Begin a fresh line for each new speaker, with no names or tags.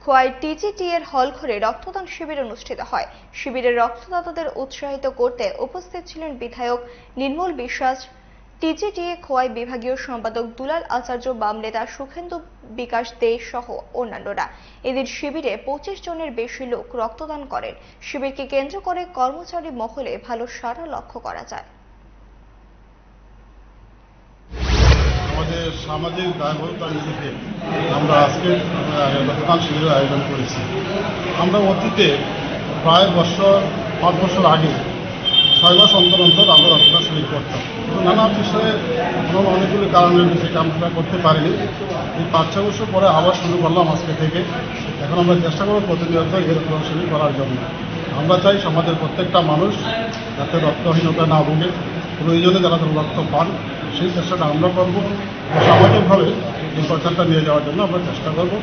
Khowai TGT এর হল ঘরে রক্তদান শিবির অনুষ্ঠিত হয়। শিবিরে রক্তদাতাদের উৎসাহিত করতে উপস্থিত ছিলেন বিধায়ক নির্মল বিশ্বাস, টিজিটিএ খোয়াই বিভাগীয় সম্পাদক দুলাল আচার্য, বাম নেতা সুখেন্দু বিকাশ দে সহ অন্যান্যরা। এদিন শিবিরে 25 জনের বেশি লোক রক্তদান করেন। শিবিরকে কেন্দ্র করে কর্মচারী মহলে ভালো সাড়া লক্ষ্য করা যায়।
আমাদের সামাজিক দায়বদ্ধতার নিরিখে আমরা আজকে রক্তদান শিবিরের আয়োজন করেছি। আমরা অতীতে প্রায় 5 বছর আগে 6 মাস অন্তর অন্তর আমরা রক্তদান শিবির করতাম। নানা বিষয়ে অনেকগুলো কারণের বিষয়টা আমরা করতে পারিনি। এই 5-6 বছর পরে আবার শুরু করলাম আজকে থেকে। এখন আমরা চেষ্টা করব প্রতিনিয়ত এই রক্তদান শিবির করার জন্য। আমরা চাই সমাজের প্রত্যেকটা মানুষ যাতে রক্তহীনতা না ভোগে, প্রয়োজনে যারা রক্ত পান সেই চেষ্টাটা আমরা করব। সামাজিকভাবে এই প্রচারটা নিয়ে যাওয়ার জন্য আমরা চেষ্টা করব।